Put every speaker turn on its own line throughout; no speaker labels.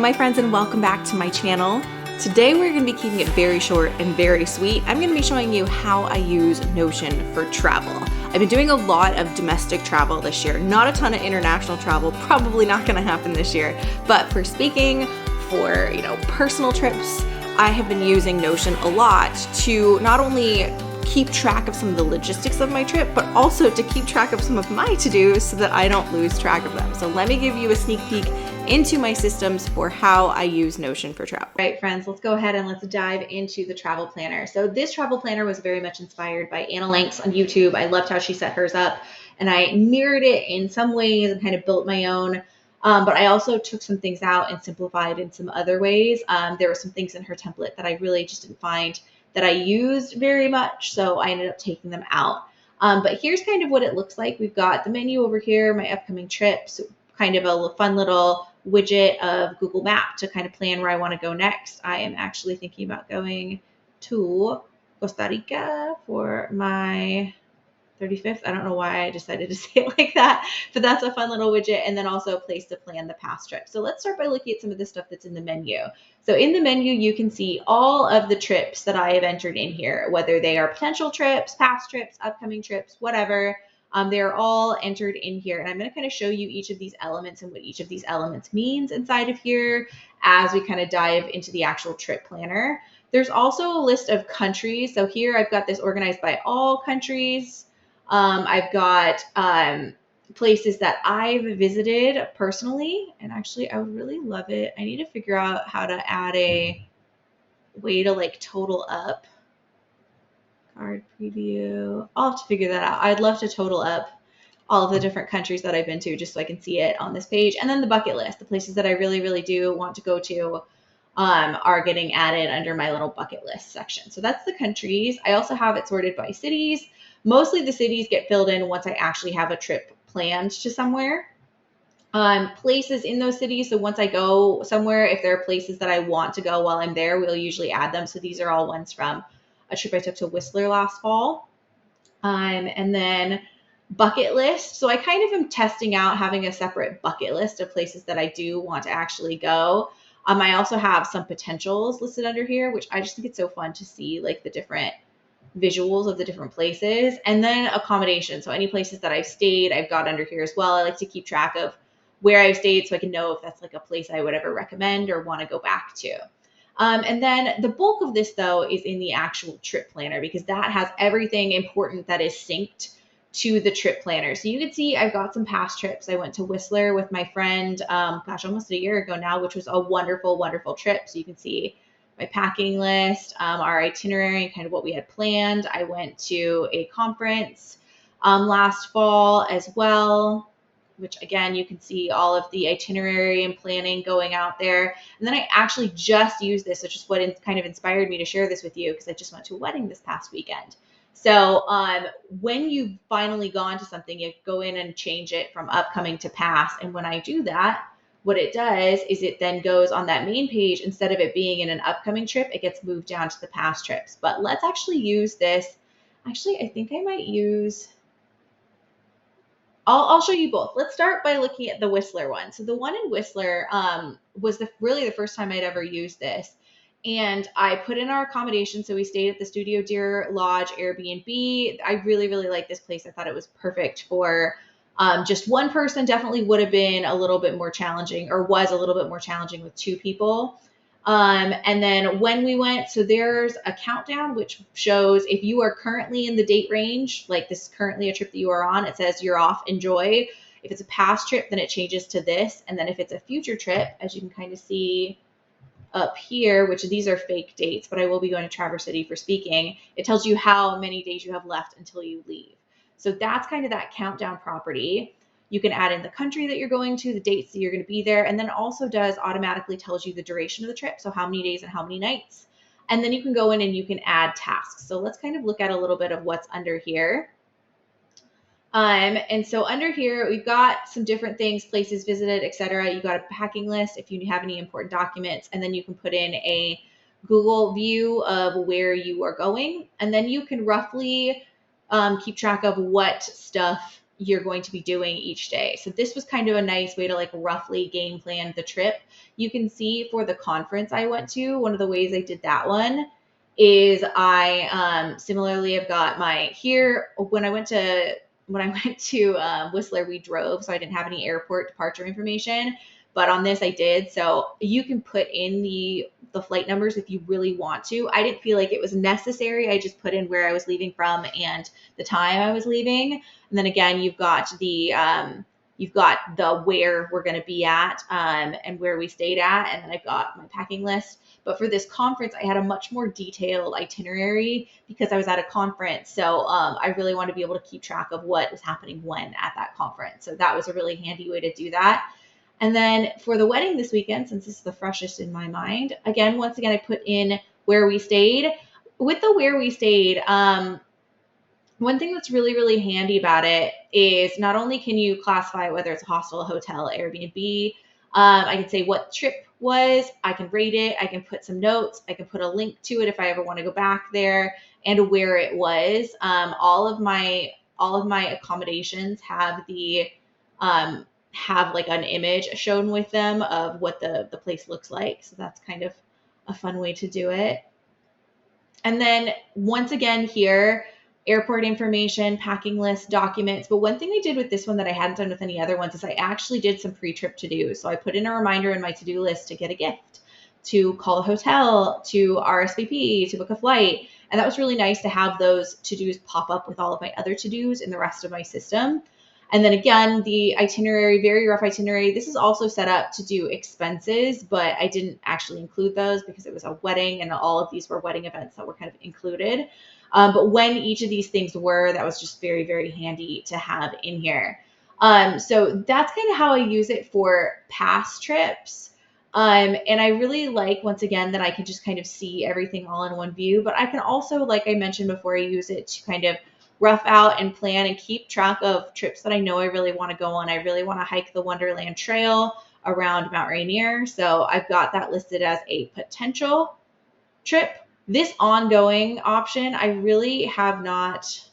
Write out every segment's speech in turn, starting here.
my friends, and welcome back to my channel. Today we're going to be keeping it very short and very sweet. I'm going to be showing you how I use Notion for travel. I've been doing a lot of domestic travel this year, not a ton of international travel, probably not going to happen this year, but for speaking, for personal trips, I have been using Notion a lot to not only keep track of some of the logistics of my trip, but also to keep track of some of my to-dos so that I don't lose track of them. So let me give you a sneak peek into my systems for how I use Notion for travel. All right, friends, let's go ahead and let's dive into the travel planner. So this travel planner was very much inspired by Anna Lanks on YouTube. I loved how she set hers up, and I mirrored it in some ways and kind of built my own. But I also took some things out and simplified in some other ways. There were some things in her template that I really just didn't find that I used very much, so I ended up taking them out. But here's kind of what it looks like. We've got the menu over here, my upcoming trips, kind of a fun little widget of Google Map to kind of plan where I want to go next. I am actually thinking about going to Costa Rica for my 35th. I don't know why I decided to say it like that, but that's a fun little widget. And then also a place to plan the past trip. So let's start by looking at some of the stuff that's in the menu. So in the menu, you can see all of the trips that I have entered in here, whether they are potential trips, past trips, upcoming trips, whatever. They're all entered in here. And I'm going to kind of show you each of these elements and what each of these elements means inside of here as we kind of dive into the actual trip planner. There's also a list of countries. So here I've got this organized by all countries. I've got places that I've visited personally, and actually I would really love it. I need to figure out how to add a way to like total up. Card preview. I'll have to figure that out. I'd love to total up all of the different countries that I've been to just so I can see it on this page. And then the bucket list, the places that I really, really do want to go to are getting added under my little bucket list section. So that's the countries. I also have it sorted by cities. Mostly the cities get filled in once I actually have a trip planned to somewhere. Places in those cities. So once I go somewhere, if there are places that I want to go while I'm there, we'll usually add them. So these are all ones from a trip I took to Whistler last fall. And then bucket list. So I kind of am testing out having a separate bucket list of places that I do want to actually go. I also have some potentials listed under here, which I just think it's so fun to see like the different visuals of the different places. And then accommodation. So any places that I've stayed, I've got under here as well. I like to keep track of where I've stayed so I can know if that's like a place I would ever recommend or want to go back to. And then the bulk of this, though, is in the actual trip planner because that has everything important that is synced to the trip planner. So you can see I've got some past trips. I went to Whistler with my friend, almost a year ago now, which was a wonderful, wonderful trip. So you can see my packing list, our itinerary, kind of what we had planned. I went to a conference last fall as well, which again, you can see all of the itinerary and planning going out there. And then I actually just used this, which is what kind of inspired me to share this with you because I just went to a wedding this past weekend. So when you've finally gone to something, you go in and change it from upcoming to past. And when I do that, what it does is it then goes on that main page. Instead of it being in an upcoming trip, it gets moved down to the past trips. But let's actually use this. Actually, I think I might use... I'll show you both. Let's start by looking at the Whistler one. So the one in Whistler was really the first time I'd ever used this. And I put in our accommodation. So we stayed at the Studio Deer Lodge Airbnb. I really, really like this place. I thought it was perfect for just one person. Definitely would have been a little bit more challenging, or was a little bit more challenging with two people. And then when we went, so there's a countdown which shows if you are currently in the date range, like this is currently a trip that you are on, it says you're off, enjoy. If it's a past trip, then it changes to this. And then if it's a future trip, as you can kind of see up here, which these are fake dates, but I will be going to Traverse City for speaking, it tells you how many days you have left until you leave. So that's kind of that countdown property. You can add in the country that you're going to, the dates that you're going to be there, and then also does automatically tells you the duration of the trip, so how many days and how many nights. And then you can go in and you can add tasks. So let's kind of look at a little bit of what's under here. And so under here, we've got some different things, places visited, etc. You've got a packing list if you have any important documents, and then you can put in a Google view of where you are going. And then you can roughly keep track of what stuff you're going to be doing each day. So this was kind of a nice way to like roughly game plan the trip. You can see for the conference I went to, one of the ways I did that one is I similarly have got my here when I went to Whistler, we drove, so I didn't have any airport departure information. But on this, I did. So you can put in the flight numbers if you really want to. I didn't feel like it was necessary. I just put in where I was leaving from and the time I was leaving. And then again, you've got the where we're going to be at and where we stayed at, and then I've got my packing list. But for this conference, I had a much more detailed itinerary because I was at a conference. So I really want to be able to keep track of what was happening when at that conference. So that was a really handy way to do that. And then for the wedding this weekend, since this is the freshest in my mind, once again, I put in where we stayed. With the where we stayed, one thing that's really, really handy about it is not only can you classify whether it's a hostel, a hotel, Airbnb, I can say what trip was, I can rate it, I can put some notes, I can put a link to it if I ever want to go back there, and where it was. All of my accommodations have have like an image shown with them of what the place looks like. So that's kind of a fun way to do it. And then once again here, airport information, packing list, documents. But one thing I did with this one that I hadn't done with any other ones is I actually did some pre-trip to-dos. So I put in a reminder in my to-do list to get a gift, to call a hotel, to RSVP, to book a flight. And that was really nice to have those to-dos pop up with all of my other to-dos in the rest of my system. And then again, the itinerary, very rough itinerary. This is also set up to do expenses, but I didn't actually include those because it was a wedding and all of these were wedding events that were kind of included. But when each of these things were, that was just very, very handy to have in here. So that's kind of how I use it for past trips. And I really like, once again, that I can just kind of see everything all in one view. But I can also, like I mentioned before, I use it to kind of rough out and plan and keep track of trips that I know I really want to go on. I really want to hike the Wonderland Trail around Mount Rainier. So I've got that listed as a potential trip. This ongoing option, I really have not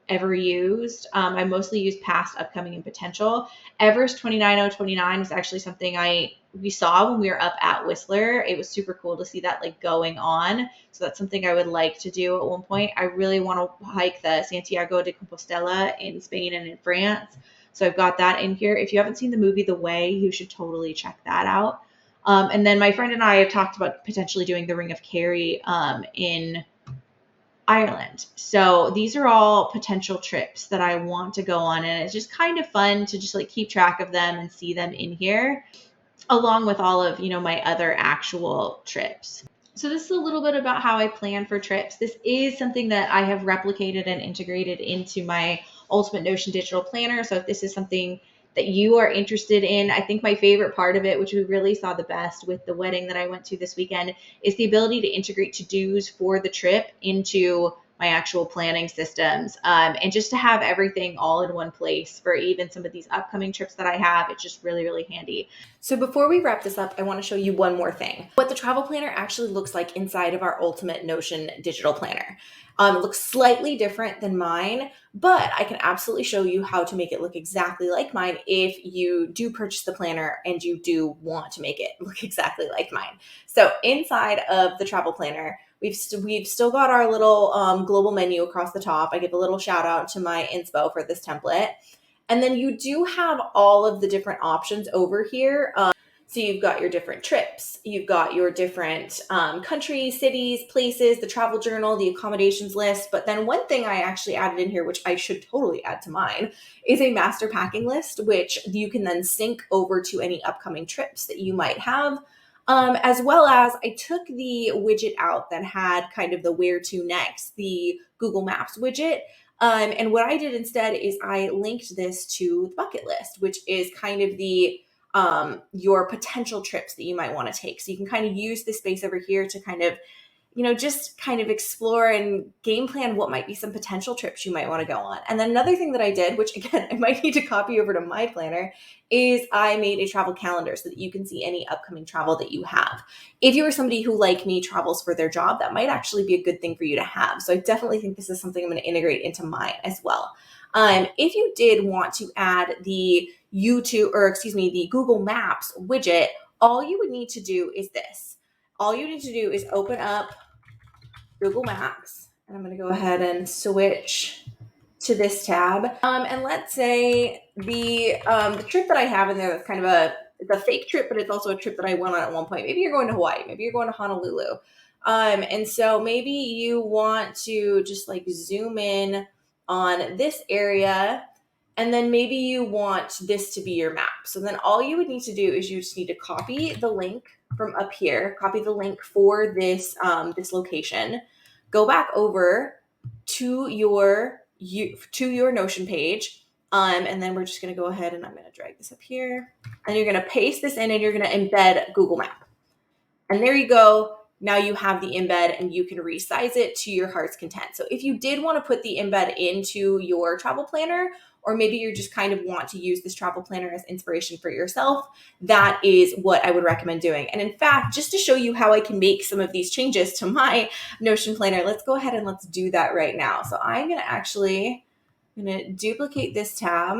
ever used. I mostly use past, upcoming, and potential. Everest 29029 was actually something we saw when we were up at Whistler. It was super cool to see that like going on. So that's something I would like to do at one point. I really want to hike the Santiago de Compostela in Spain and in France. So I've got that in here. If you haven't seen the movie The Way, you should totally check that out. And then my friend and I have talked about potentially doing the Ring of Kerry in Ireland. So these are all potential trips that I want to go on, and it's just kind of fun to just like keep track of them and see them in here, along with all of, my other actual trips. So this is a little bit about how I plan for trips. This is something that I have replicated and integrated into my Ultimate Notion digital planner. So if this is something that you are interested in, I think my favorite part of it, which we really saw the best with the wedding that I went to this weekend, is the ability to integrate to-dos for the trip into my actual planning systems, and just to have everything all in one place for even some of these upcoming trips that I have. It's just really, really handy. So before we wrap this up, I want to show you one more thing. What the travel planner actually looks like inside of our Ultimate Notion digital planner. It looks slightly different than mine, but I can absolutely show you how to make it look exactly like mine if you do purchase the planner and you do want to make it look exactly like mine. So inside of the travel planner, we've still got our little global menu across the top. I give a little shout out to my inspo for this template. And then you do have all of the different options over here. So you've got your different trips, you've got your different countries, cities, places, the travel journal, the accommodations list. But then one thing I actually added in here, which I should totally add to mine, is a master packing list, which you can then sync over to any upcoming trips that you might have. As well as I took the widget out that had kind of the where to next, the Google Maps widget. And what I did instead is I linked this to the bucket list, which is kind of the your potential trips that you might want to take. So you can kind of use this space over here to kind of just kind of explore and game plan what might be some potential trips you might want to go on. And then another thing that I did, which again, I might need to copy over to my planner, is I made a travel calendar so that you can see any upcoming travel that you have. If you are somebody who, like me, travels for their job, that might actually be a good thing for you to have. So I definitely think this is something I'm going to integrate into mine as well. If you did want to add the the Google Maps widget, all you would need to do is this. All you need to do is open up Google Maps, and I'm going to go ahead and switch to this tab. And let's say the trip that I have in there that's kind of it's a fake trip, but it's also a trip that I went on at one point. Maybe you're going to Hawaii. Maybe you're going to Honolulu. And so maybe you want to just like zoom in on this area, and then maybe you want this to be your map. So then all you would need to do is you just need to copy the link from up here, copy the link for this location, go back over to your Notion page, and then we're just going to go ahead and I'm going to drag this up here, and you're going to paste this in, and you're going to embed Google Map. And there you go. Now you have the embed, and you can resize it to your heart's content. So if you did want to put the embed into your travel planner, or maybe you just kind of want to use this travel planner as inspiration for yourself, that is what I would recommend doing. And in fact, just to show you how I can make some of these changes to my Notion planner, let's go ahead and let's do that right now. So I'm going to duplicate this tab,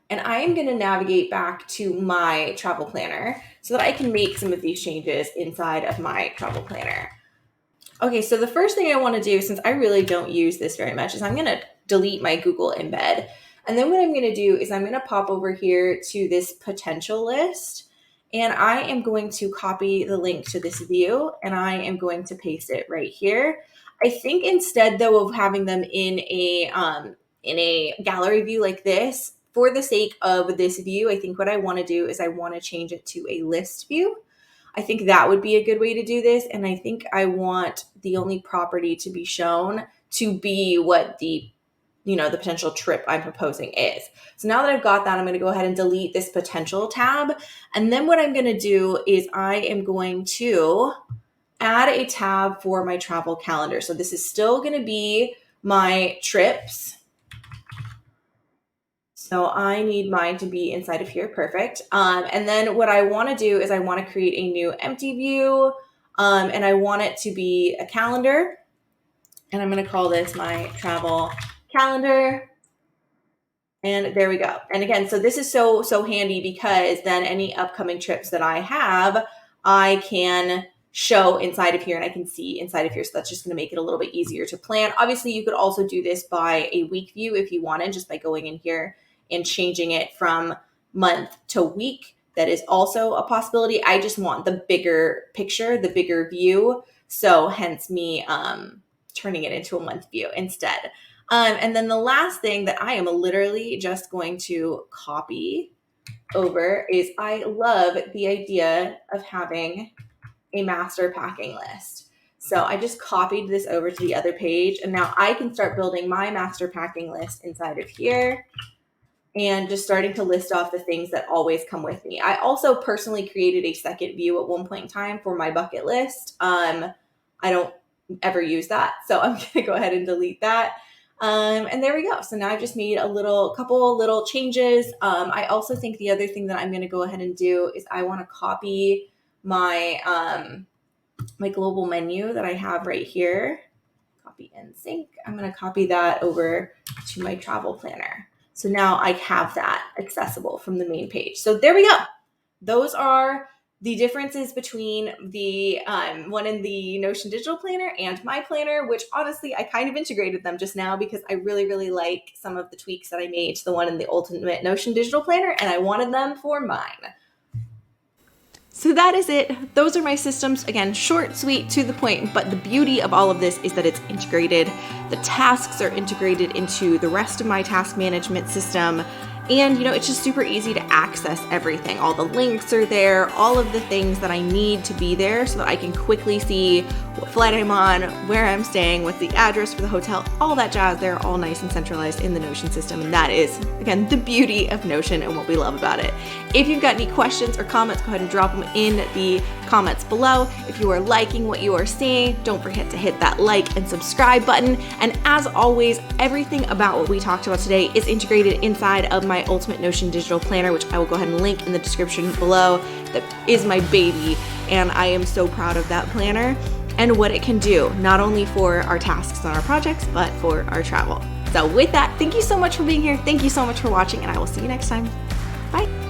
and I am going to navigate back to my travel planner so that I can make some of these changes inside of my travel planner. Okay, so the first thing I want to do, since I really don't use this very much, is I'm going to delete my Google embed. And then what I'm going to do is I'm going to pop over here to this potential list, and I am going to copy the link to this view, and I am going to paste it right here. I think instead, though, of having them in a gallery view like this, for the sake of this view, I think what I want to do is I want to change it to a list view. I think that would be a good way to do this. And I think I want the only property to be shown to be what the potential trip I'm proposing is. So now that I've got that, I'm going to go ahead and delete this potential tab. And then what I'm going to do is I am going to add a tab for my travel calendar. So this is still going to be my trips. So I need mine to be inside of here. Perfect. And then what I want to do is I want to create a new empty view, and I want it to be a calendar. And I'm going to call this my travel calendar. And there we go. And again, so this is so handy because then any upcoming trips that I have, I can show inside of here, and I can see inside of here. So that's just going to make it a little bit easier to plan. Obviously, you could also do this by a week view if you wanted, just by going in here and changing it from month to week. That is also a possibility. I just want the bigger picture, the bigger view. So hence me turning it into a month view instead. And then the last thing that I am literally just going to copy over is I love the idea of having a master packing list. So I just copied this over to the other page, and now I can start building my master packing list inside of here, and just starting to list off the things that always come with me. I also personally created a second view at one point in time for my bucket list. I don't ever use that, so I'm going to go ahead and delete that. And there we go. So now I've just made a couple little changes. I also think the other thing that I'm going to go ahead and do is I want to copy my my global menu that I have right here. Copy and sync. I'm going to copy that over to my travel planner. So now I have that accessible from the main page. So there we go. Those are the differences between the one in the Notion digital planner and my planner, which honestly, I kind of integrated them just now because I really, really like some of the tweaks that I made to the one in the Ultimate Notion digital planner, and I wanted them for mine. So that is it. Those are my systems. Again, short, sweet, to the point, but the beauty of all of this is that it's integrated. The tasks are integrated into the rest of my task management system. And, it's just super easy to access everything. All the links are there, all of the things that I need to be there so that I can quickly see what flight I'm on, where I'm staying, what's the address for the hotel, all that jazz. They're all nice and centralized in the Notion system, and that is, again, the beauty of Notion and what we love about it. If you've got any questions or comments, go ahead and drop them in the comments below. If you are liking what you are seeing, don't forget to hit that like and subscribe button. And as always, everything about what we talked about today is integrated inside of my Ultimate Notion Digital Planner, which I will go ahead and link in the description below. That is my baby, and I am so proud of that planner and what it can do, not only for our tasks and our projects, but for our travel. So with that, thank you so much for being here. Thank you so much for watching, and I will see you next time. Bye.